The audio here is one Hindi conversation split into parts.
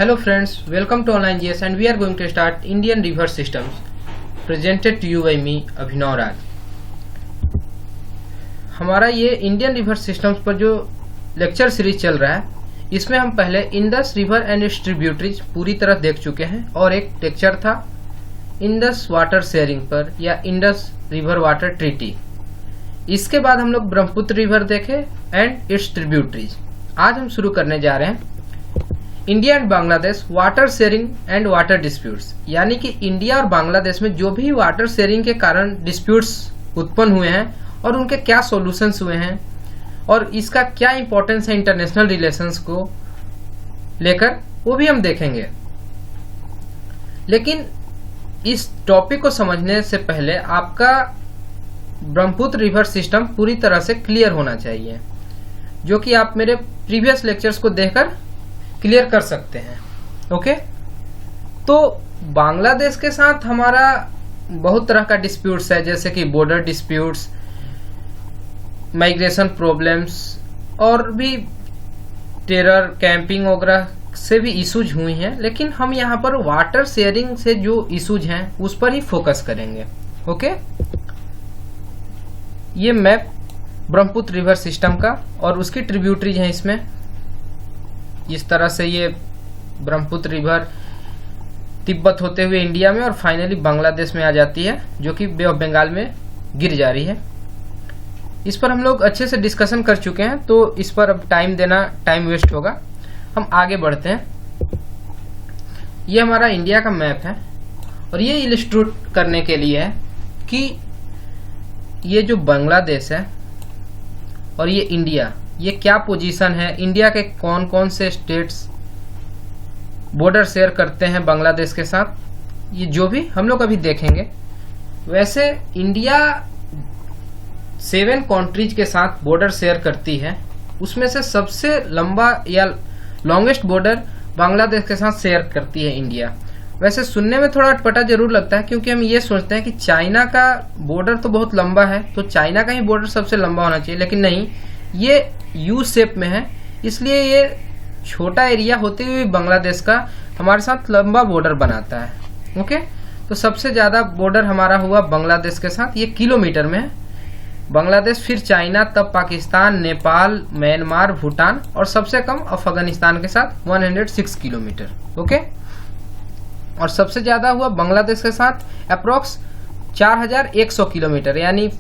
Hello friends, welcome to Online GS and we are going to start Indian River Systems presented to you by me अभिनव राज। हमारा ये इंडियन रिवर सिस्टम्स पर जो लेक्चर सीरीज चल रहा है, इसमें हम पहले Indus river and it's tributaries पूरी तरह देख चुके हैं और एक लेक्चर था इंडस वाटर शेयरिंग पर या इंडस रिवर वाटर ट्रीटी। इसके बाद हम लोग ब्रह्मपुत्र रिवर देखे एंड इट्स ट्रिब्यूटरीज। आज हम शुरू करने जा रहे हैं India and Bangladesh water sharing and water disputes, यानी कि इंडिया और बांग्लादेश में जो भी वाटर शेयरिंग के कारण डिस्प्यूट्स उत्पन्न हुए हैं और उनके क्या सॉल्यूशंस हुए हैं और इसका क्या इंपॉर्टेंस है इंटरनेशनल रिलेशंस को लेकर, वो भी हम देखेंगे। लेकिन इस टॉपिक को समझने से पहले आपका ब्रह्मपुत्र रिवर सिस्टम पूरी तरह से क्लियर होना चाहिए, जो कि आप मेरे प्रीवियस लेक्चर्स को देखकर क्लियर कर सकते हैं। ओके, तो बांग्लादेश के साथ हमारा बहुत तरह का डिस्प्यूट्स है, जैसे कि बॉर्डर डिस्प्यूट्स, माइग्रेशन प्रॉब्लम्स और भी टेरर कैंपिंग वगैरह से भी इश्यूज हुई हैं। लेकिन हम यहाँ पर वाटर शेयरिंग से जो इश्यूज हैं उस पर ही फोकस करेंगे। ओके, ये मैप ब्रह्मपुत्र रिवर सिस्टम का और उसकी ट्रिब्यूटरीज हैं। इसमें इस तरह से ये ब्रह्मपुत्र रिवर तिब्बत होते हुए इंडिया में और फाइनली बांग्लादेश में आ जाती है, जो कि बे ऑफ बंगाल में गिर जा रही है। इस पर हम लोग अच्छे से डिस्कशन कर चुके हैं, तो इस पर अब टाइम वेस्ट होगा। हम आगे बढ़ते हैं। ये हमारा इंडिया का मैप है और ये इलिस्ट्रेट करने के लिए है कि ये जो बांग्लादेश है और ये इंडिया, ये क्या पोजीशन है, इंडिया के कौन कौन से स्टेट्स बॉर्डर शेयर करते हैं बांग्लादेश के साथ, ये जो भी हम लोग अभी देखेंगे। वैसे इंडिया 7 कंट्रीज के साथ बॉर्डर शेयर करती है, उसमें से सबसे लंबा या लॉन्गेस्ट बॉर्डर बांग्लादेश के साथ शेयर करती है इंडिया। वैसे सुनने में थोड़ा अटपटा जरूर लगता है, क्योंकि हम ये सोचते हैं कि चाइना का बॉर्डर तो बहुत लंबा है, तो चाइना का ही बॉर्डर सबसे लंबा होना चाहिए। लेकिन नहीं, ये यू शेप में है, इसलिए ये छोटा एरिया होते हुए बांग्लादेश का हमारे साथ लंबा बॉर्डर बनाता है। ओके, तो सबसे ज्यादा बॉर्डर हमारा हुआ बांग्लादेश के साथ, ये किलोमीटर में है। बांग्लादेश, फिर चाइना, तब पाकिस्तान, नेपाल, म्यांमार, भूटान और सबसे कम अफगानिस्तान के साथ 106 किलोमीटर। ओके, और सबसे ज्यादा हुआ बांग्लादेश के साथ अप्रोक्स 4100 किलोमीटर, यानी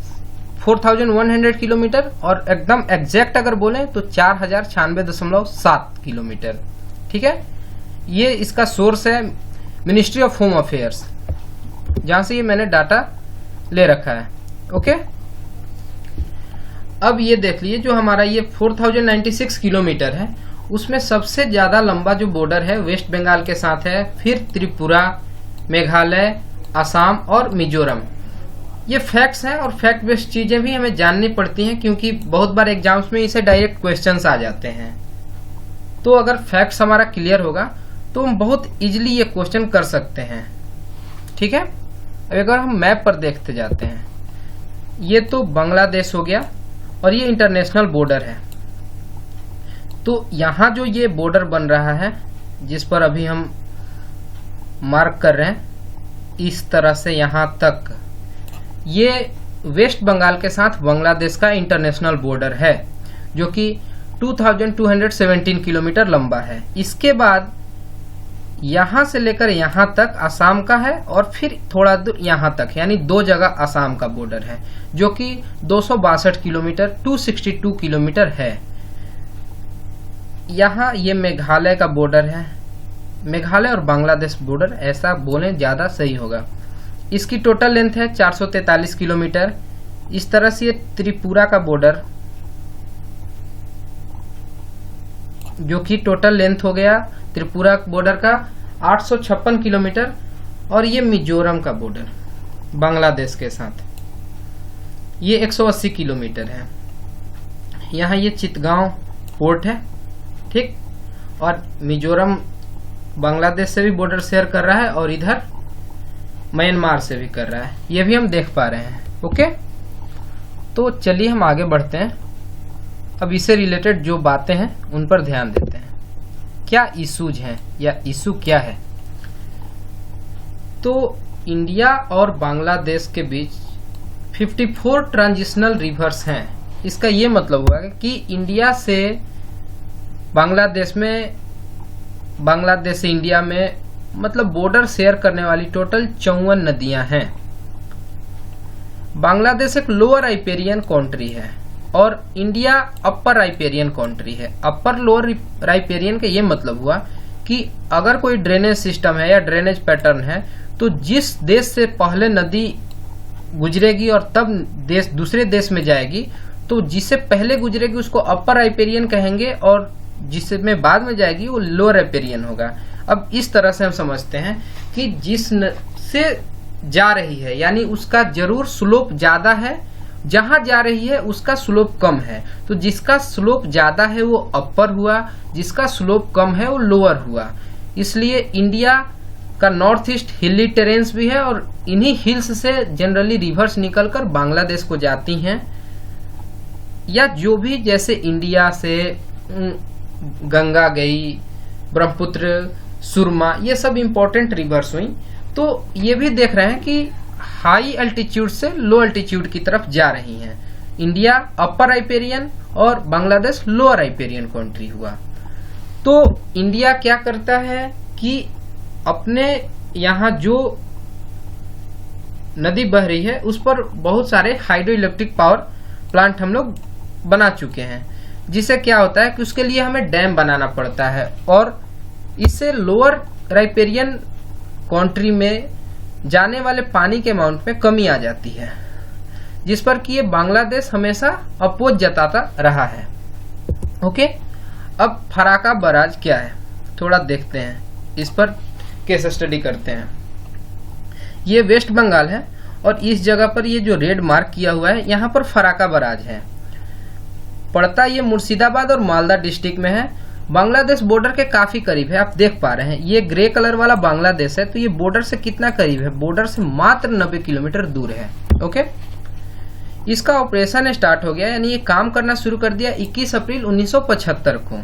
4100 किलोमीटर, और एकदम एग्जैक्ट अगर बोलें तो 4096.7 किलोमीटर। ठीक है, ये इसका सोर्स है मिनिस्ट्री ऑफ होम अफेयर्स, जहां से ये मैंने डाटा ले रखा है। ओके, अब ये देख लीजिए, जो हमारा ये 4096 किलोमीटर है, उसमें सबसे ज्यादा लंबा जो बॉर्डर है वेस्ट बंगाल के साथ है, फिर त्रिपुरा, मेघालय, असम और मिजोरम। ये फैक्ट्स हैं और फैक्ट बेस्ड चीजें भी हमें जाननी पड़ती हैं, क्योंकि बहुत बार एग्जाम्स में इसे डायरेक्ट क्वेश्चंस आ जाते हैं। तो अगर फैक्ट्स हमारा क्लियर होगा तो हम बहुत इजीली ये क्वेश्चन कर सकते हैं। ठीक है, अब अगर हम मैप पर देखते जाते हैं, ये तो बांग्लादेश हो गया और ये इंटरनेशनल बॉर्डर है। तो यहाँ जो ये बॉर्डर बन रहा है, जिस पर अभी हम मार्क कर रहे हैं, इस तरह से यहाँ तक, ये वेस्ट बंगाल के साथ बांग्लादेश का इंटरनेशनल बॉर्डर है, जो कि 2217 किलोमीटर लंबा है। इसके बाद यहां से लेकर यहां तक असम का है और फिर थोड़ा दूर यहां तक, यानी 2 जगह असम का बॉर्डर है, जो कि 262 किलोमीटर 262 किलोमीटर है। यहाँ ये मेघालय का बॉर्डर है, मेघालय और बांग्लादेश बॉर्डर ऐसा बोलें ज्यादा सही होगा। इसकी टोटल लेंथ है 443 किलोमीटर। इस तरह से ये त्रिपुरा का बॉर्डर, जो कि टोटल लेंथ हो गया त्रिपुरा बॉर्डर का 856 किलोमीटर, और ये मिजोरम का बॉर्डर बांग्लादेश के साथ, ये 180 किलोमीटर है। यहाँ ये चितगांव पोर्ट है। ठीक, और मिजोरम बांग्लादेश से भी बॉर्डर शेयर कर रहा है और इधर म्यांमार से भी कर रहा है, ये भी हम देख पा रहे हैं। ओके, तो चलिए हम आगे बढ़ते हैं। अब इससे रिलेटेड जो बातें हैं उन पर ध्यान देते हैं। क्या इशूज हैं या इशू क्या है। तो इंडिया और बांग्लादेश के बीच 54 ट्रांजिशनल रिवर्स हैं। इसका ये मतलब हुआ कि इंडिया से बांग्लादेश में, बांग्लादेश से इंडिया में मतलब बॉर्डर शेयर करने वाली टोटल 54 नदियां हैं। बांग्लादेश एक लोअर राइपेरियन कंट्री है और इंडिया अपर राइपेरियन कंट्री है। अपर लोअर राइपेरियन का ये मतलब हुआ कि अगर कोई ड्रेनेज सिस्टम है या ड्रेनेज पैटर्न है तो जिस देश से पहले नदी गुजरेगी और तब देश दूसरे देश में जाएगी, तो जिससे पहले गुजरेगी उसको अपर राइपेरियन कहेंगे और जिसमें बाद में जाएगी वो लोअर राइपेरियन होगा। अब इस तरह से हम समझते हैं कि जिस से जा रही है यानी उसका जरूर स्लोप ज्यादा है, जहां जा रही है उसका स्लोप कम है, तो जिसका स्लोप ज्यादा है वो अपर हुआ, जिसका स्लोप कम है वो लोअर हुआ। इसलिए इंडिया का नॉर्थ ईस्ट हिली टेरेन्स भी है और इन्हीं हिल्स से जनरली रिवर्स निकलकर बांग्लादेश को जाती हैं, या जो भी जैसे इंडिया से गंगा गई, ब्रह्मपुत्र, सुरमा, ये सब इंपॉर्टेंट रिवर्स हुई। तो ये भी देख रहे हैं कि हाई अल्टीट्यूड से लो अल्टीट्यूड की तरफ जा रही हैं। इंडिया अपर राइपेरियन और बांग्लादेश लोअर राइपेरियन कंट्री हुआ। तो इंडिया क्या करता है कि अपने यहाँ जो नदी बह रही है उस पर बहुत सारे हाइड्रो इलेक्ट्रिक पावर प्लांट हम लोग बना चुके हैं, जिससे क्या होता है कि उसके लिए हमें डैम बनाना पड़ता है और इससे लोअर राइपेरियन कंट्री में जाने वाले पानी के अमाउंट में कमी आ जाती है, जिस पर कि ये बांग्लादेश हमेशा अपोज जताता रहा है। ओके, अब फराक्का बराज क्या है थोड़ा देखते हैं, इस पर केस स्टडी करते हैं। ये वेस्ट बंगाल है और इस जगह पर ये जो रेड मार्क किया हुआ है यहाँ पर फराक्का बराज है। पड़ता ये मुर्शिदाबाद और मालदा डिस्ट्रिक्ट में है। बांग्लादेश बॉर्डर के काफी करीब है, आप देख पा रहे हैं ये ग्रे कलर वाला बांग्लादेश है, तो ये बॉर्डर से कितना करीब है, बॉर्डर से मात्र 90 किलोमीटर दूर है। ओके, इसका ऑपरेशन स्टार्ट हो गया यानी ये काम करना शुरू कर दिया 21 अप्रैल 1975 को।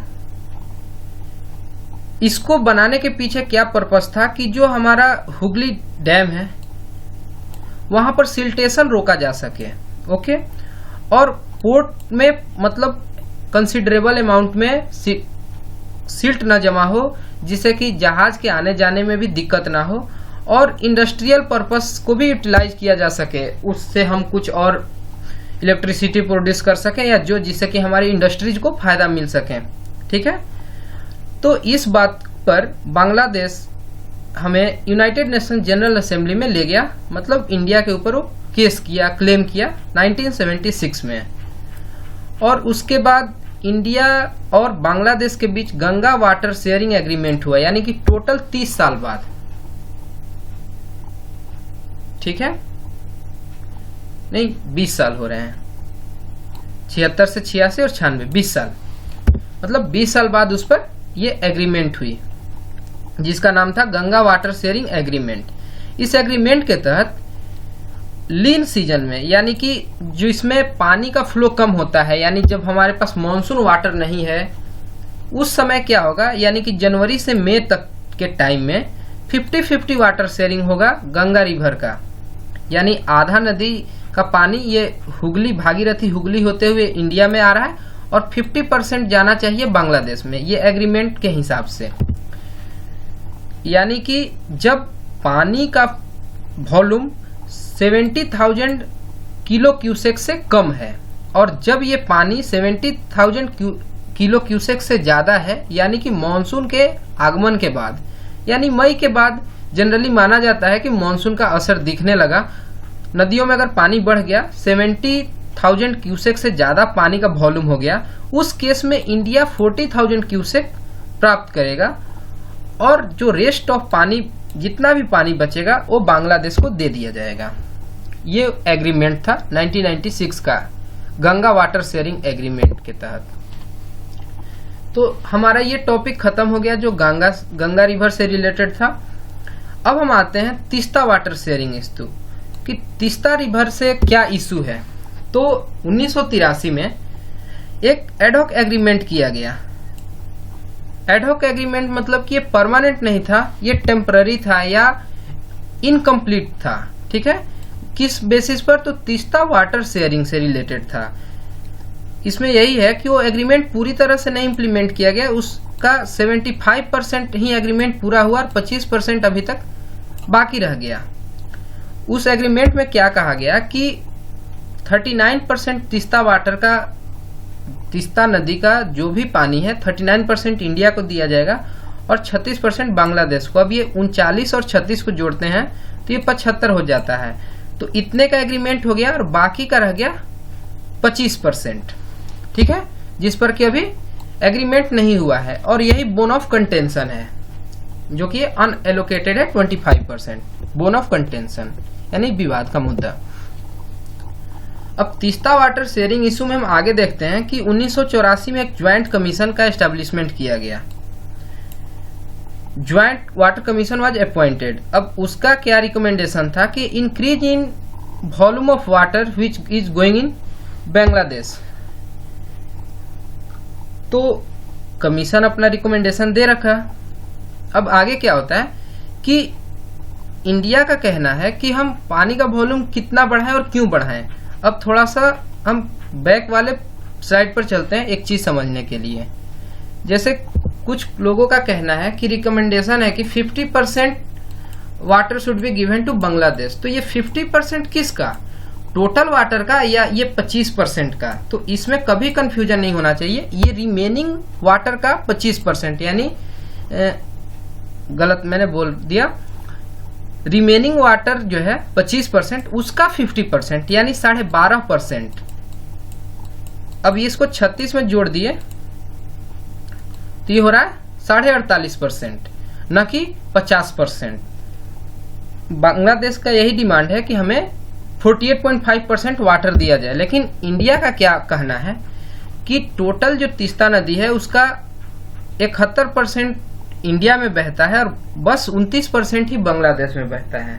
इसको बनाने के पीछे क्या पर्पस था कि जो हमारा हुगली डैम है वहां पर सिल्टेशन रोका जा सके। ओके, और पोर्ट में मतलब कंसिडरेबल अमाउंट में सिल्ट न जमा हो, जिससे कि जहाज के आने जाने में भी दिक्कत ना हो और इंडस्ट्रियल पर्पस को भी यूटिलाइज किया जा सके, उससे हम कुछ और इलेक्ट्रिसिटी प्रोड्यूस कर सकें या जो जिससे कि हमारी इंडस्ट्रीज को फायदा मिल सके। ठीक है, तो इस बात पर बांग्लादेश हमें यूनाइटेड नेशन जनरल असेंबली में ले गया, मतलब इंडिया के ऊपर वो केस किया, क्लेम किया 1976 में। और उसके बाद इंडिया और बांग्लादेश के बीच गंगा वाटर शेयरिंग एग्रीमेंट हुआ, यानी कि टोटल 30 साल बाद। ठीक है, नहीं 20 साल हो रहे हैं, 76 से 86 और 96, 20 साल, मतलब 20 साल बाद उस पर ये एग्रीमेंट हुई जिसका नाम था गंगा वाटर शेयरिंग एग्रीमेंट। इस एग्रीमेंट के तहत लीन सीजन में, यानी कि जो इसमें पानी का फ्लो कम होता है, यानी जब हमारे पास मॉनसून वाटर नहीं है उस समय क्या होगा, यानी कि जनवरी से मई तक के टाइम में 50-50 वाटर शेयरिंग होगा गंगा रिवर का, यानी आधा नदी का पानी ये हुगली, भागीरथी हुगली होते हुए इंडिया में आ रहा है और 50% जाना चाहिए बांग्लादेश में, ये एग्रीमेंट के हिसाब से। यानी कि जब पानी का वॉल्यूम 70,000 किलो क्यूसेक से कम है और जब ये पानी 70,000 किलो क्यूसेक से ज्यादा है, यानी कि मॉनसून के आगमन के बाद, यानी मई के बाद जनरली माना जाता है कि मॉनसून का असर दिखने लगा। नदियों में अगर पानी बढ़ गया, 70,000 क्यूसेक से ज्यादा पानी का वॉल्यूम हो गया, उस केस में इंडिया 40,000 क्यूसेक प्राप्त करेगा और जो रेस्ट ऑफ पानी, जितना भी पानी बचेगा वो बांग्लादेश को दे दिया जाएगा। ये एग्रीमेंट था 1996 का गंगा वाटर शेयरिंग एग्रीमेंट के तहत। तो हमारा ये टॉपिक खत्म हो गया जो गंगा रिवर से रिलेटेड था। अब हम आते हैं तीस्ता वाटर शेयरिंग इशू कि तीस्ता रिवर से क्या इशू है। तो 1983 में एक एडहॉक एग्रीमेंट किया गया एडहॉक एग्रीमेंट मतलब कि ये परमानेंट नहीं था, ये टेम्पररी था या इनकम्प्लीट था। ठीक है, किस बेसिस पर? तो तीस्ता वाटर शेयरिंग से रिलेटेड था। इसमें यही है कि वो एग्रीमेंट पूरी तरह से नहीं इम्प्लीमेंट किया गया, उसका 75% ही एग्रीमेंट पूरा हुआ और 25% अभी तक बाकी रह गया। उस एग्रीमेंट में क्या कहा गया कि 39% तीस्ता वाटर का, तीस्ता नदी का जो भी पानी है 39% इंडिया को दिया जाएगा और 36% बांग्लादेश को। अब ये 39 और 36 को जोड़ते हैं तो ये 75 हो जाता है। तो इतने का एग्रीमेंट हो गया और बाकी का रह गया 25%। ठीक है, जिस पर कि अभी एग्रीमेंट नहीं हुआ है और यही बोन ऑफ कंटेंशन है, जो कि अनएलोकेटेड है 25%। बोन ऑफ कंटेंशन यानी विवाद का मुद्दा। अब तीस्ता वाटर शेयरिंग इशू में हम आगे देखते हैं कि 1984 में एक ज्वाइंट कमीशन का एस्टेब्लिशमेंट किया गया। Joint water commission was appointed. अब उसका क्या रिकमेंडेशन था कि increase in volume of water which is going in Bangladesh. तो कमीशन अपना रिकमेंडेशन दे रखा। अब आगे क्या होता है कि इंडिया का कहना है कि हम पानी का वॉल्यूम कितना बढ़ाएं और क्यों बढ़ाएं। अब थोड़ा सा हम बैक वाले साइड पर चलते हैं एक चीज समझने के लिए। जैसे कुछ लोगों का कहना है कि रिकमेंडेशन है कि 50% water should be given to Bangladesh. तो ये 50% किसका? टोटल वाटर का या ये 25% का? तो इसमें कभी कंफ्यूजन नहीं होना चाहिए। ये रिमेनिंग वाटर का 25% यानी गलत मैंने बोल दिया। रिमेनिंग वाटर जो है 25%, उसका 50% यानी 12.5%। अब इसको 36 में जोड़ दिए तो ये हो रहा है 48.5%, न कि 50%। बांग्लादेश का यही डिमांड है कि हमें 48.5% वाटर दिया जाए, लेकिन इंडिया का क्या कहना है कि टोटल जो तीस्ता नदी है उसका 71% इंडिया में बहता है और बस 29% ही बांग्लादेश में बहता है।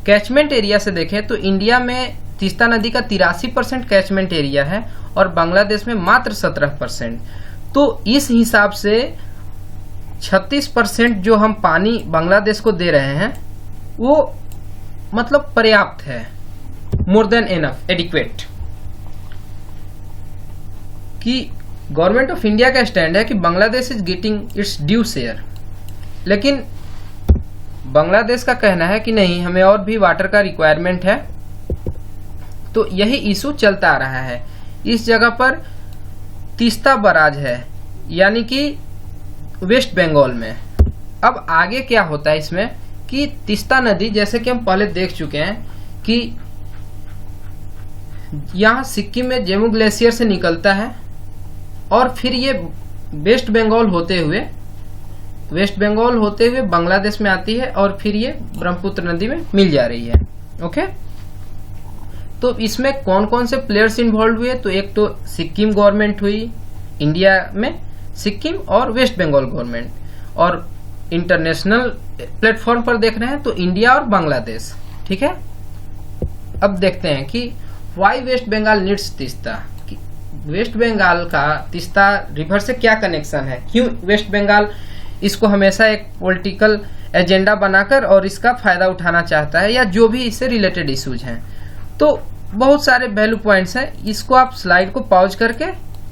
कैचमेंट एरिया से देखें तो इंडिया में तीस्ता नदी का 83% कैचमेंट एरिया है और बांग्लादेश में मात्र 17%। तो इस हिसाब से 36% जो हम पानी बांग्लादेश को दे रहे हैं वो मतलब पर्याप्त है, मोर देन एनफ, एडिक्वेट। कि गवर्नमेंट ऑफ इंडिया का स्टैंड है कि Bangladesh is getting it's due share, लेकिन बांग्लादेश का कहना है कि नहीं, हमें और भी वाटर का रिक्वायरमेंट है। तो यही इशू चलता आ रहा है। इस जगह पर तीस्ता बराज है यानी कि वेस्ट बंगाल में। अब आगे क्या होता है इसमें कि तीस्ता नदी, जैसे कि हम पहले देख चुके हैं कि यहाँ सिक्किम में जेमू ग्लेशियर से निकलता है और फिर ये वेस्ट बंगाल होते हुए बांग्लादेश में आती है और फिर ये ब्रह्मपुत्र नदी में मिल जा रही है। ओके, तो इसमें कौन कौन से प्लेयर्स इन्वॉल्व हुए? तो एक तो सिक्किम गवर्नमेंट हुई इंडिया में, सिक्किम और वेस्ट बंगाल गवर्नमेंट, और इंटरनेशनल प्लेटफॉर्म पर देख रहे हैं तो इंडिया और बांग्लादेश। ठीक है, अब देखते हैं कि वाई वेस्ट बंगाल नीड्स तीस्ता। वेस्ट बंगाल का तीस्ता रिवर से क्या कनेक्शन है, क्यों वेस्ट बंगाल इसको हमेशा एक पॉलिटिकल एजेंडा बनाकर और इसका फायदा उठाना चाहता है, या जो भी इससे रिलेटेड इश्यूज हैं। तो बहुत सारे वैल्यू पॉइंट्स हैं, इसको आप स्लाइड को पॉज करके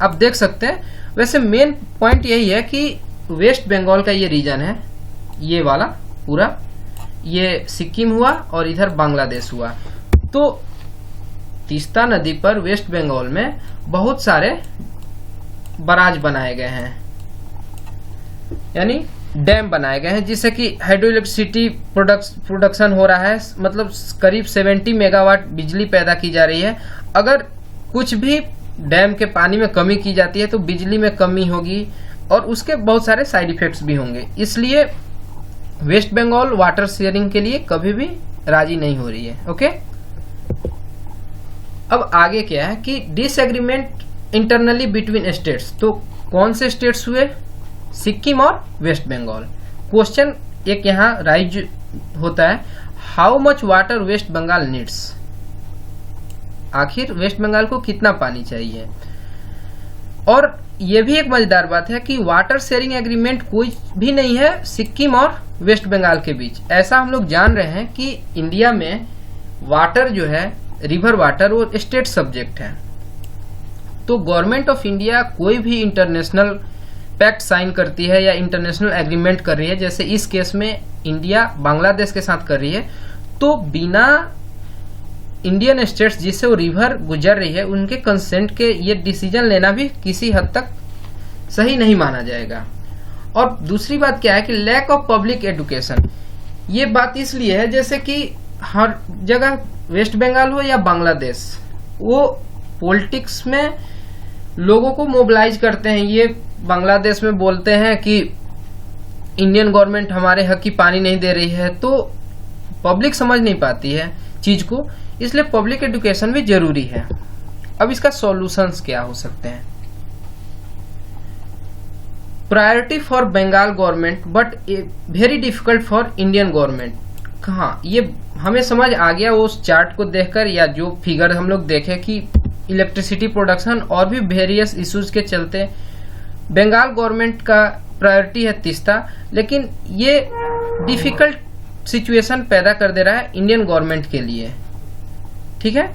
आप देख सकते हैं। वैसे मेन पॉइंट यही है कि वेस्ट बंगाल का ये रीजन है, ये वाला पूरा, ये सिक्किम हुआ और इधर बांग्लादेश हुआ। तो तीस्ता नदी पर वेस्ट बंगाल में बहुत सारे बराज बनाए गए हैं, यानी डैम बनाए गए हैं, जिससे कि हाइड्रो इलेक्ट्रिसिटी प्रोडक्शन हो रहा है। मतलब करीब 70 मेगावाट बिजली पैदा की जा रही है। अगर कुछ भी डैम के पानी में कमी की जाती है तो बिजली में कमी होगी और उसके बहुत सारे साइड इफेक्ट्स भी होंगे। इसलिए वेस्ट बंगाल वाटर शेयरिंग के लिए कभी भी राजी नहीं हो रही है। ओके, अब आगे क्या है कि डिसएग्रीमेंट इंटरनली बिटवीन स्टेट्स। तो कौन से स्टेट्स हुए? सिक्किम और वेस्ट बंगाल। क्वेश्चन एक यहाँ राइज होता है, how much water West Bengal needs. आखिर वेस्ट बंगाल को कितना पानी चाहिए? और ये भी एक मजेदार बात है कि वाटर शेयरिंग एग्रीमेंट कोई भी नहीं है सिक्किम और वेस्ट बंगाल के बीच। ऐसा हम लोग जान रहे हैं कि इंडिया में वाटर जो है, रिवर वाटर, वो स्टेट सब्जेक्ट है। तो गवर्नमेंट ऑफ इंडिया कोई भी इंटरनेशनल पैक्ट साइन करती है या इंटरनेशनल एग्रीमेंट कर रही है, जैसे इस केस में इंडिया बांग्लादेश के साथ कर रही है, तो बिना इंडियन स्टेट्स जिससे वो रिवर गुजर रही है उनके कंसेंट के ये डिसीजन लेना भी किसी हद तक सही नहीं माना जाएगा। और दूसरी बात क्या है कि लैक ऑफ पब्लिक एजुकेशन। ये बात इसलिए है जैसे कि हर जगह वेस्ट बंगाल हो या बांग्लादेश, वो पॉलिटिक्स में लोगों को मोबिलाइज करते हैं। ये बांग्लादेश में बोलते हैं कि इंडियन गवर्नमेंट हमारे हक की पानी नहीं दे रही है, तो पब्लिक समझ नहीं पाती है चीज को, इसलिए पब्लिक एजुकेशन भी जरूरी है। अब इसका सॉल्यूशंस क्या हो सकते हैं? Priority for Bengal government but very difficult for Indian government. कहाँ ये हमें समझ आ गया उस चार्ट को देखकर, या जो फिगर हम लोग देखे कि इलेक्ट्रिसिटी प्रोडक्शन और भी वेरियस इश्यूज के चलते बंगाल गवर्नमेंट का प्रायोरिटी है तीस्ता, लेकिन ये डिफिकल्ट सिचुएशन पैदा कर दे रहा है इंडियन गवर्नमेंट के लिए। ठीक है,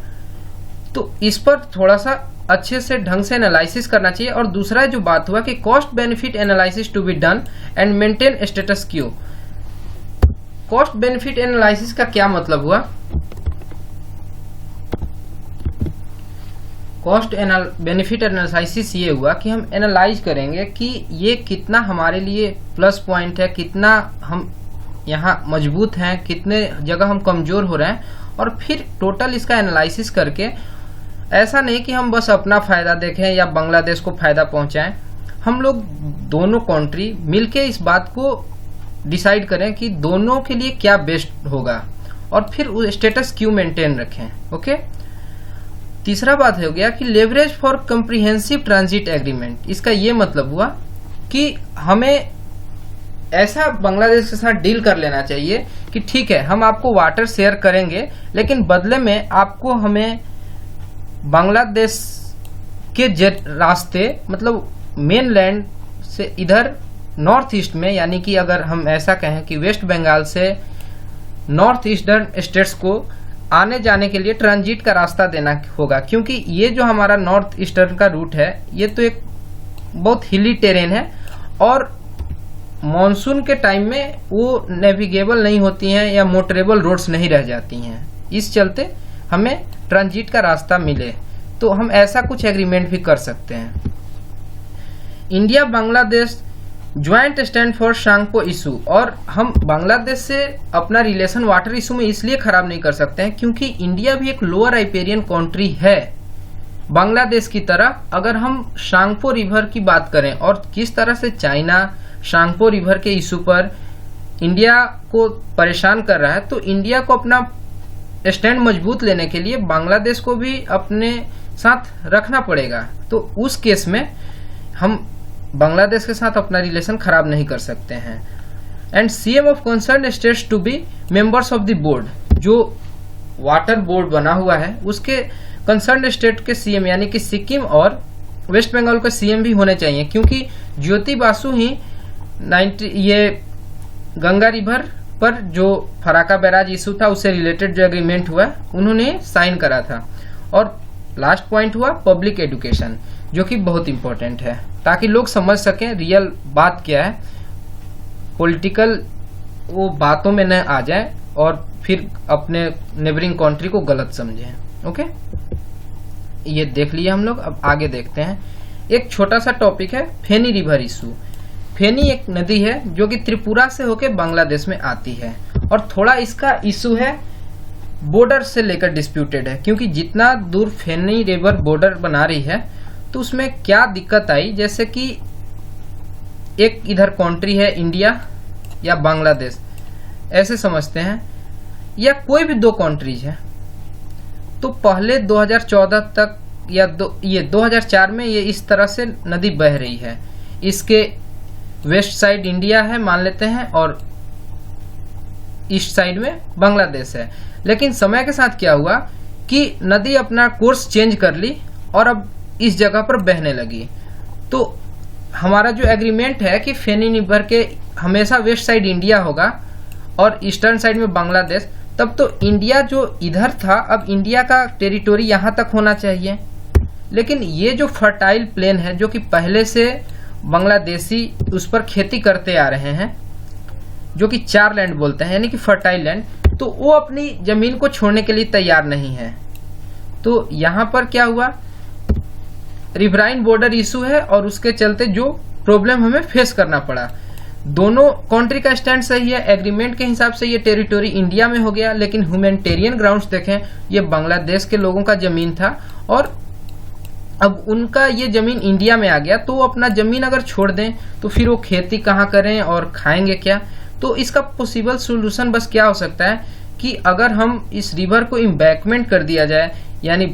तो इस पर थोड़ा सा अच्छे से ढंग से एनालिसिस करना चाहिए। और दूसरा जो बात हुआ कि cost benefit analysis to be done and maintain status quo. Cost benefit analysis का क्या मतलब हुआ? कॉस्ट बेनिफिट एनालिसिस ये हुआ कि हम एनालाइज करेंगे कि ये कितना हमारे लिए प्लस पॉइंट है, कितना हम यहाँ मजबूत हैं, कितने जगह हम कमजोर हो रहे हैं, और फिर टोटल इसका एनालिसिस करके ऐसा नहीं कि हम बस अपना फायदा देखें या बांग्लादेश को फायदा पहुंचाएं। हम लोग दोनों कंट्री मिलके इस बात को डिसाइड करें कि दोनों के लिए क्या बेस्ट होगा, और फिर स्टेटस क्यू मेंटेन रखें। ओके, तीसरा बात हो गया कि leverage for comprehensive transit agreement. इसका ये मतलब हुआ कि हमें ऐसा बांग्लादेश के साथ डील कर लेना चाहिए कि ठीक है, हम आपको वाटर शेयर करेंगे, लेकिन बदले में आपको हमें बांग्लादेश के रास्ते, मतलब मेन लैंड से इधर नॉर्थ ईस्ट में, यानी कि अगर हम ऐसा कहें कि वेस्ट बंगाल से नॉर्थ ईस्टर्न स्टेट्स को आने जाने के लिए ट्रांजिट का रास्ता देना होगा। क्योंकि ये जो हमारा नॉर्थ ईस्टर्न का रूट है, ये तो एक बहुत हिली टेरेन है और मॉनसून के टाइम में वो नेविगेबल नहीं होती हैं या मोटरेबल रोड्स नहीं रह जाती हैं। इस चलते हमें ट्रांजिट का रास्ता मिले, तो हम ऐसा कुछ एग्रीमेंट भी कर सकते हैं। India Bangladesh joint stand for Tsangpo issue. और हम बांग्लादेश से अपना रिलेशन वाटर इशू में इसलिए खराब नहीं कर सकते हैं क्योंकि इंडिया भी एक लोअर राइपेरियन कंट्री है बांग्लादेश की तरह। अगर हम शांगपो रिवर की बात करें और किस तरह से चाइना शांगपो रिवर के इशू पर इंडिया को परेशान कर रहा है, तो इंडिया को अपना स्टैंड मजबूत लेने के लिए बांग्लादेश को भी अपने साथ रखना पड़ेगा। तो उस केस में हम बांग्लादेश के साथ अपना रिलेशन खराब नहीं कर सकते हैं। And CM of concern states to be members of the board. जो वाटर बोर्ड बना हुआ है उसके कंसर्न स्टेट के सीएम, यानी कि सिक्किम और वेस्ट बंगाल के सीएम भी होने चाहिए, क्योंकि ज्योति बासु ही ये गंगा रिवर पर जो फराका बैराज इशू था उससे रिलेटेड जो एग्रीमेंट हुआ उन्होंने साइन करा था। और लास्ट पॉइंट हुआ पब्लिक एजुकेशन, जो कि बहुत इंपॉर्टेंट है ताकि लोग समझ सकें रियल बात क्या है, पॉलिटिकल वो बातों में न आ जाए और फिर अपने नेबरिंग कंट्री को गलत समझें। ओके, ये देख लिया हम लोग। अब आगे देखते हैं। एक छोटा सा टॉपिक है फेनी रिवर इशू। फेनी एक नदी है जो कि त्रिपुरा से होकर बांग्लादेश में आती है, और थोड़ा इसका इशू है बॉर्डर से लेकर डिस्प्यूटेड है, क्योंकि जितना दूर फेनी रिवर बॉर्डर बना रही है तो उसमें क्या दिक्कत आई, जैसे कि एक इधर कंट्री है इंडिया या बांग्लादेश, ऐसे समझते हैं, या कोई भी दो कंट्रीज है। तो पहले 2014 तक या ये 2004 में ये इस तरह से नदी बह रही है। इसके वेस्ट साइड इंडिया है मान लेते हैं और ईस्ट साइड में बांग्लादेश है। लेकिन समय के साथ क्या हुआ कि नदी अपना कोर्स चेंज कर ली और अब इस जगह पर बहने लगी। तो हमारा जो एग्रीमेंट है कि फेनी रिवर के हमेशा वेस्ट साइड इंडिया होगा और ईस्टर्न साइड में बांग्लादेश, तब तो इंडिया जो इधर था अब इंडिया का टेरिटोरी यहाँ तक होना चाहिए। लेकिन ये जो फर्टाइल प्लेन है जो कि पहले से बांग्लादेशी उस पर खेती करते आ रहे हैं, जो कि चार लैंड बोलते हैं यानी कि फर्टाइल लैंड, तो वो अपनी जमीन को छोड़ने के लिए तैयार नहीं है। तो यहाँ पर क्या हुआ, रिवराइन बॉर्डर इशू है और उसके चलते जो प्रॉब्लम हमें फेस करना पड़ा। दोनों कंट्री का स्टैंड सही है, एग्रीमेंट के हिसाब से ये टेरिटोरी इंडिया में हो गया, लेकिन ह्यूमैनिटेरियन ग्राउंड्स देखें, ये बांग्लादेश के लोगों का जमीन था और अब उनका ये जमीन इंडिया में आ गया, तो वो अपना जमीन अगर छोड़ दें तो फिर वो खेती कहाँ करें और खाएंगे क्या। तो इसका पॉसिबल सोल्यूशन बस क्या हो सकता है कि अगर हम इस रिवर को इम्बैकमेंट कर दिया जाए, यानी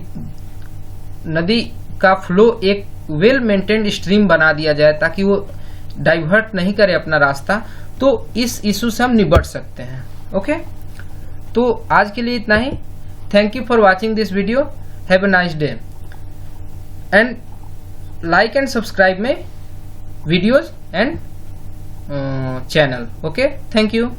नदी का फ्लो एक वेल मेंटेन्ड स्ट्रीम बना दिया जाए ताकि वो डाइवर्ट नहीं करे अपना रास्ता, तो इस इशू से हम निपट सकते हैं। ओके, तो आज के लिए इतना ही। Thank you for watching this video, have a nice day and like and subscribe my videos and channel. Okay, thank you.